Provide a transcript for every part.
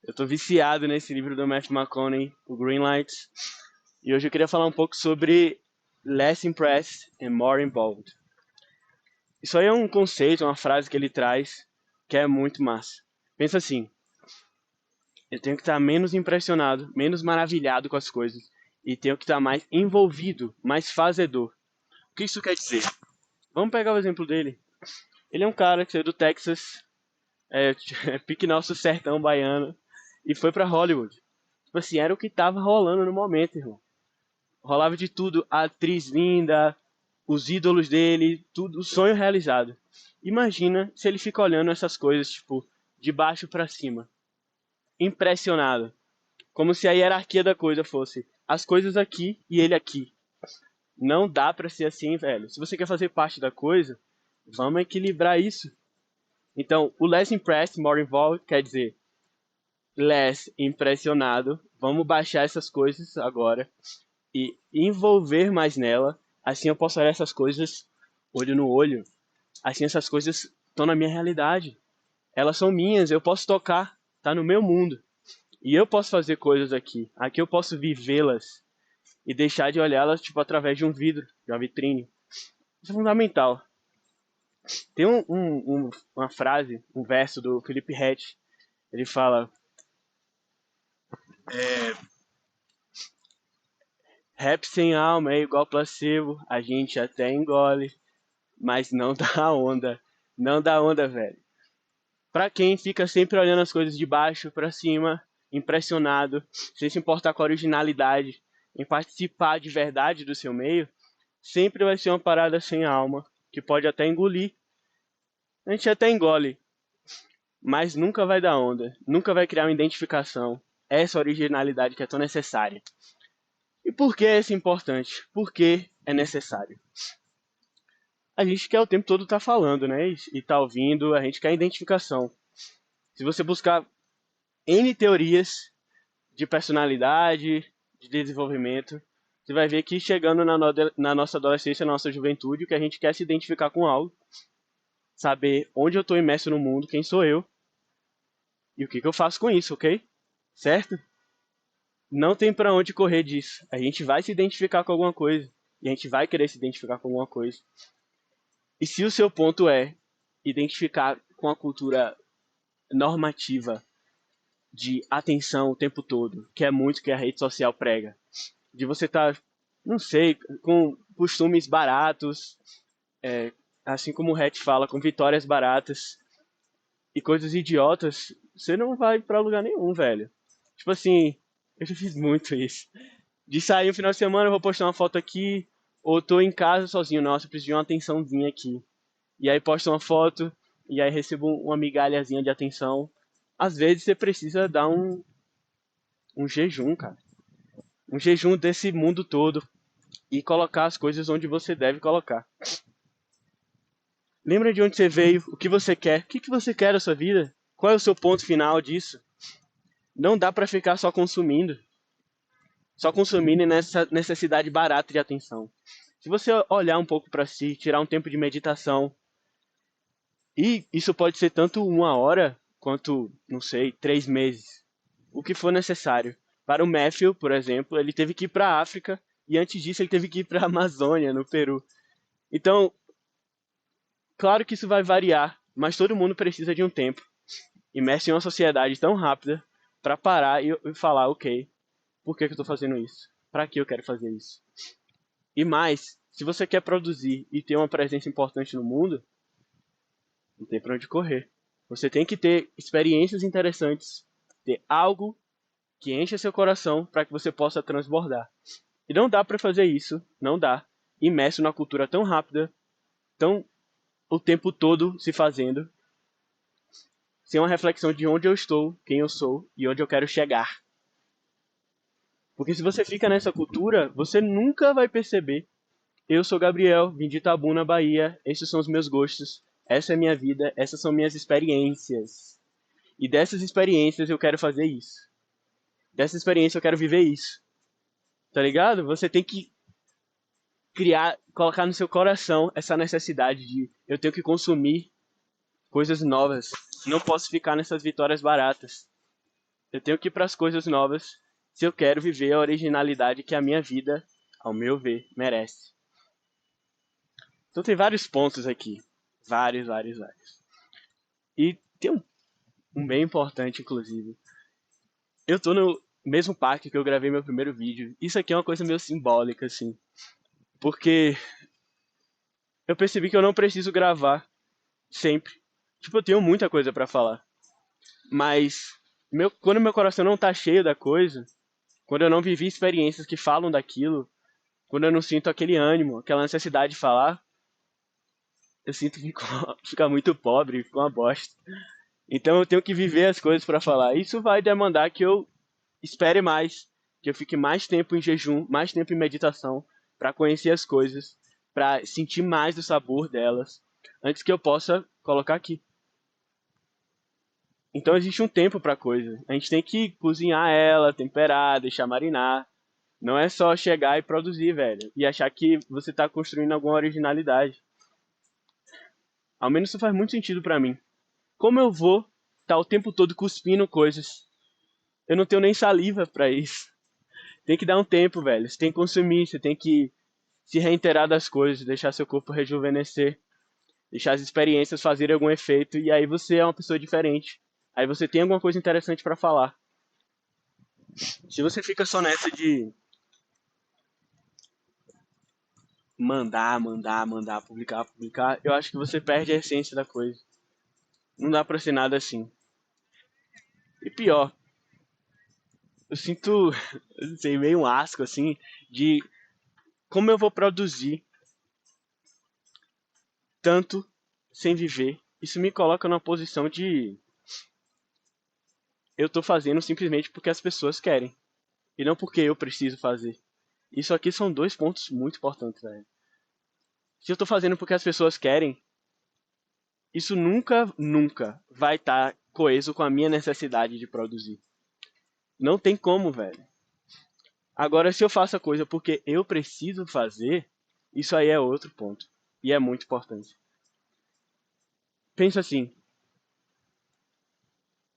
Eu tô viciado nesse livro do Matthew McConaughey, o Green Lights. E hoje eu queria falar um pouco sobre Less Impressed and More Involved. Isso aí é um conceito, uma frase que ele traz que é muito massa. Pensa assim, eu tenho que estar menos impressionado, menos maravilhado com as coisas. E tenho que estar mais envolvido, mais fazedor. O que isso quer dizer? Vamos pegar o exemplo dele. Ele é um cara que saiu do Texas, pique nosso sertão baiano, e foi pra Hollywood. Tipo assim, era o que tava rolando no momento, irmão. Rolava de tudo, a atriz linda, os ídolos dele, tudo, o sonho realizado. Imagina se ele fica olhando essas coisas, tipo, de baixo pra cima, impressionado. Como se a hierarquia da coisa fosse as coisas aqui e ele aqui. Não dá pra ser assim, velho. Se você quer fazer parte da coisa, vamos equilibrar isso. Então, o less impressed, more involved, quer dizer, less impressionado. Vamos baixar essas coisas agora e envolver mais nela. Assim eu posso olhar essas coisas olho no olho. Assim essas coisas estão na minha realidade. Elas são minhas, eu posso tocar, tá no meu mundo. E eu posso fazer coisas aqui. Aqui eu posso vivê-las e deixar de olhá-las tipo através de um vidro, de uma vitrine. Isso é fundamental. Tem uma frase, um verso do Philip Hatch. Ele fala: rap sem alma é igual placebo, a gente até engole, mas não dá onda. Não dá onda, velho. Pra quem fica sempre olhando as coisas de baixo pra cima, impressionado, sem se importar com a originalidade, em participar de verdade do seu meio, sempre vai ser uma parada sem alma, que pode até engolir. A gente até engole, mas nunca vai dar onda, nunca vai criar uma identificação. Essa originalidade que é tão necessária. E por que isso é importante? Por que é necessário? A gente quer o tempo todo estar falando, né? E tá ouvindo, a gente quer identificação. Se você buscar N teorias de personalidade, de desenvolvimento, você vai ver que chegando na nossa adolescência, na nossa juventude, o que a gente quer é se identificar com algo, saber onde eu estou imerso no mundo, quem sou eu, e o que eu faço com isso, ok? Certo? Não tem pra onde correr disso. A gente vai se identificar com alguma coisa, e a gente vai querer se identificar com alguma coisa. E se o seu ponto é identificar com a cultura normativa de atenção o tempo todo, que é muito que a rede social prega, de você estar, não sei, com costumes baratos, assim como o Hatch fala, com vitórias baratas e coisas idiotas, você não vai pra lugar nenhum, velho. Tipo assim, eu já fiz muito isso. De sair no final de semana, eu vou postar uma foto aqui, ou tô em casa sozinho, nossa, eu preciso de uma atençãozinha aqui. E aí posto uma foto, e aí recebo uma migalhazinha de atenção. Às vezes você precisa dar um jejum, cara. Um jejum desse mundo todo e colocar as coisas onde você deve colocar. Lembra de onde você veio, o que você quer, o que você quer da sua vida, qual é o seu ponto final disso. Não dá pra ficar só consumindo nessa necessidade barata de atenção. Se você olhar um pouco pra si, tirar um tempo de meditação, e isso pode ser tanto 1 hora quanto, não sei, 3 meses, o que for necessário. Para o Matthew, por exemplo, ele teve que ir para a África e antes disso ele teve que ir para a Amazônia, no Peru. Então, claro que isso vai variar, mas todo mundo precisa de um tempo imerso em uma sociedade tão rápida para parar e falar, ok, por que eu estou fazendo isso? Para que eu quero fazer isso? E mais, se você quer produzir e ter uma presença importante no mundo, não tem para onde correr. Você tem que ter experiências interessantes, ter algo que encha seu coração para que você possa transbordar. E não dá para fazer isso, não dá, imerso na cultura tão rápida, tão o tempo todo se fazendo, sem uma reflexão de onde eu estou, quem eu sou e onde eu quero chegar. Porque se você fica nessa cultura, você nunca vai perceber. Eu sou Gabriel, vim de Itabuna, Bahia, esses são os meus gostos, essa é a minha vida, essas são minhas experiências. E dessas experiências eu quero fazer isso. Dessa experiência eu quero viver isso. Tá ligado? Você tem que criar, colocar no seu coração essa necessidade de eu tenho que consumir coisas novas. Não posso ficar nessas vitórias baratas. Eu tenho que ir para as coisas novas se eu quero viver a originalidade que a minha vida, ao meu ver, merece. Então tem vários pontos aqui. Vários, vários, vários. E tem um bem importante, inclusive. Eu tô no mesmo parque que eu gravei meu primeiro vídeo. Isso aqui é uma coisa meio simbólica, assim. Porque eu percebi que eu não preciso gravar sempre. Tipo, eu tenho muita coisa pra falar. Mas quando meu coração não tá cheio da coisa, quando eu não vivi experiências que falam daquilo, quando eu não sinto aquele ânimo, aquela necessidade de falar, eu sinto que fica muito pobre, fica uma bosta. Então eu tenho que viver as coisas pra falar. Isso vai demandar que eu espere mais, que eu fique mais tempo em jejum, mais tempo em meditação, pra conhecer as coisas, pra sentir mais do sabor delas, antes que eu possa colocar aqui. Então existe um tempo pra coisa. A gente tem que cozinhar ela, temperar, deixar marinar. Não é só chegar e produzir, velho. E achar que você tá construindo alguma originalidade. Ao menos isso faz muito sentido pra mim. Como eu vou estar o tempo todo cuspindo coisas? Eu não tenho nem saliva pra isso. Tem que dar um tempo, velho. Você tem que consumir, você tem que se reiterar das coisas, deixar seu corpo rejuvenescer, deixar as experiências fazerem algum efeito, e aí você é uma pessoa diferente. Aí você tem alguma coisa interessante pra falar. Se você fica só nessa de mandar, publicar, eu acho que você perde a essência da coisa. Não dá pra ser nada assim. E pior, eu sinto, eu não sei, meio um asco assim, de como eu vou produzir tanto sem viver. Isso me coloca numa posição de eu tô fazendo simplesmente porque as pessoas querem, e não porque eu preciso fazer. Isso aqui são dois pontos muito importantes, velho. Se eu tô fazendo porque as pessoas querem, isso nunca vai estar coeso com a minha necessidade de produzir. Não tem como, velho. Agora, se eu faço a coisa porque eu preciso fazer, isso aí é outro ponto. E é muito importante. Pensa assim,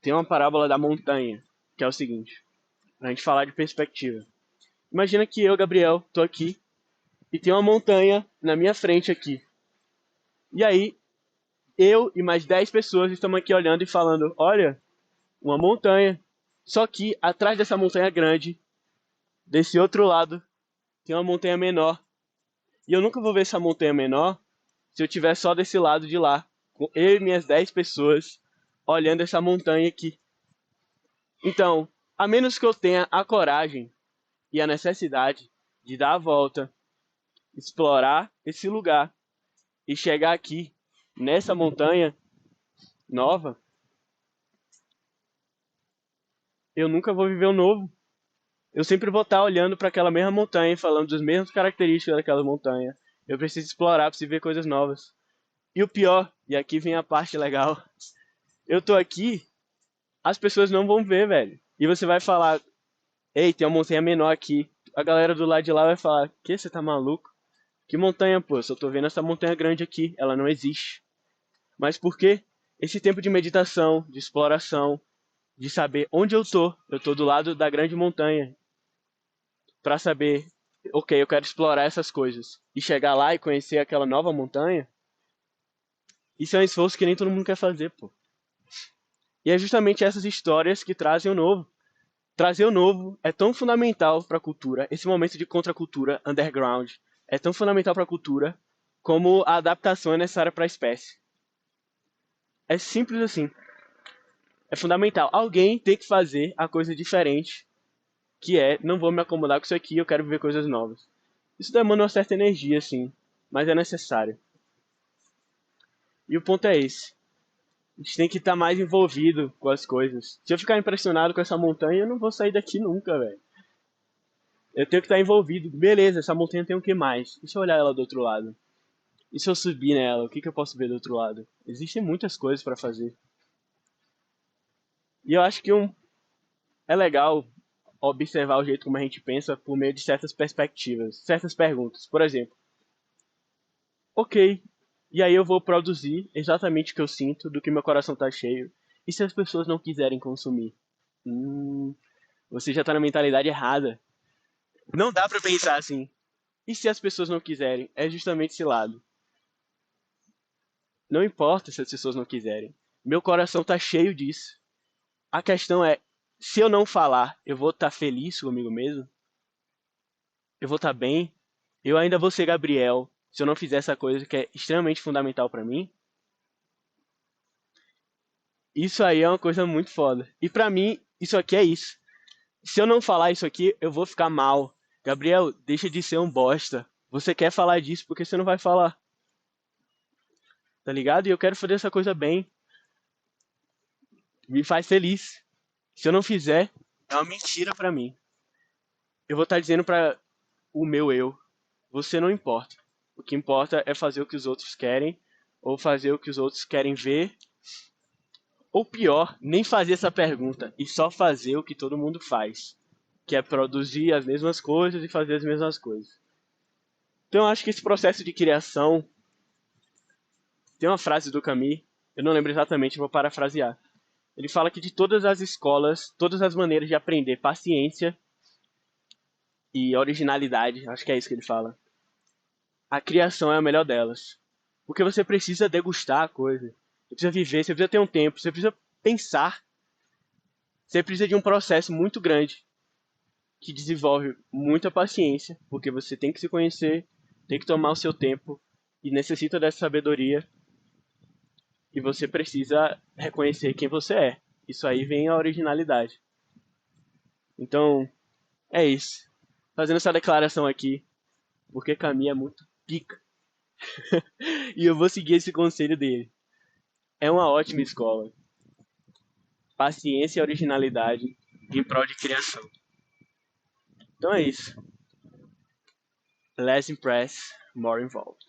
tem uma parábola da montanha, que é o seguinte, pra gente falar de perspectiva. Imagina que eu, Gabriel, tô aqui e tem uma montanha na minha frente aqui. E aí, eu e mais 10 pessoas estamos aqui olhando e falando, olha, uma montanha. Só que atrás dessa montanha grande, desse outro lado, tem uma montanha menor. E eu nunca vou ver essa montanha menor se eu estiver só desse lado de lá, com eu e minhas 10 pessoas olhando essa montanha aqui. Então, a menos que eu tenha a coragem e a necessidade de dar a volta, explorar esse lugar e chegar aqui, nessa montanha nova, eu nunca vou viver o novo. Eu sempre vou estar olhando para aquela mesma montanha, falando das mesmas características daquela montanha. Eu preciso explorar, preciso ver coisas novas. E o pior, e aqui vem a parte legal, eu tô aqui, as pessoas não vão ver, velho. E você vai falar, ei, tem uma montanha menor aqui. A galera do lado de lá vai falar, que você tá maluco? Que montanha, pô? Eu só tô vendo essa montanha grande aqui, ela não existe. Mas por quê? Esse tempo de meditação, de exploração, de saber onde eu tô do lado da grande montanha, pra saber, ok, eu quero explorar essas coisas. E chegar lá e conhecer aquela nova montanha, isso é um esforço que nem todo mundo quer fazer, pô. E é justamente essas histórias que trazem o novo. Trazer o novo é tão fundamental para a cultura, esse momento de contracultura underground é tão fundamental para a cultura como a adaptação é necessária para a espécie. É simples assim. É fundamental. Alguém tem que fazer a coisa diferente, que é, não vou me acomodar com isso aqui, eu quero viver coisas novas. Isso demanda uma certa energia, sim, mas é necessário. E o ponto é esse. A gente tem que estar mais envolvido com as coisas. Se eu ficar impressionado com essa montanha, eu não vou sair daqui nunca, velho. Eu tenho que estar envolvido. Beleza, essa montanha tem o que mais? Deixa eu olhar ela do outro lado. E se eu subir nela, o que eu posso ver do outro lado? Existem muitas coisas para fazer. E eu acho que é legal observar o jeito como a gente pensa por meio de certas perspectivas, certas perguntas. Por exemplo, ok, e aí eu vou produzir exatamente o que eu sinto, do que meu coração tá cheio. E se as pessoas não quiserem consumir? Você já tá na mentalidade errada. Não dá pra pensar assim. E se as pessoas não quiserem? É justamente esse lado. Não importa se as pessoas não quiserem. Meu coração tá cheio disso. A questão é, se eu não falar, eu vou estar feliz comigo mesmo? Eu vou estar bem? Eu ainda vou ser Gabriel se eu não fizer essa coisa que é extremamente fundamental pra mim? Isso aí é uma coisa muito foda. E pra mim, isso aqui é isso. Se eu não falar isso aqui, eu vou ficar mal. Gabriel, deixa de ser um bosta. Você quer falar disso porque você não vai falar, tá ligado? E eu quero fazer essa coisa bem. Me faz feliz. Se eu não fizer, é uma mentira pra mim. Eu vou estar dizendo pra o meu eu, você não importa. O que importa é fazer o que os outros querem, ou fazer o que os outros querem ver, ou pior, nem fazer essa pergunta e só fazer o que todo mundo faz, que é produzir as mesmas coisas e fazer as mesmas coisas. Então eu acho que esse processo de criação, tem uma frase do Camus, eu não lembro exatamente, vou parafrasear. Ele fala que de todas as escolas, todas as maneiras de aprender paciência e originalidade, acho que é isso que ele fala, a criação é a melhor delas. Porque você precisa degustar a coisa. Você precisa viver, você precisa ter um tempo, você precisa pensar. Você precisa de um processo muito grande que desenvolve muita paciência, porque você tem que se conhecer, tem que tomar o seu tempo e necessita dessa sabedoria e você precisa reconhecer quem você é. Isso aí vem a originalidade. Então, é isso. Fazendo essa declaração aqui, porque Caminho é muito pica. E eu vou seguir esse conselho dele. É uma ótima escola. Paciência e originalidade em prol de criação. Então é isso. Less impressed, more involved.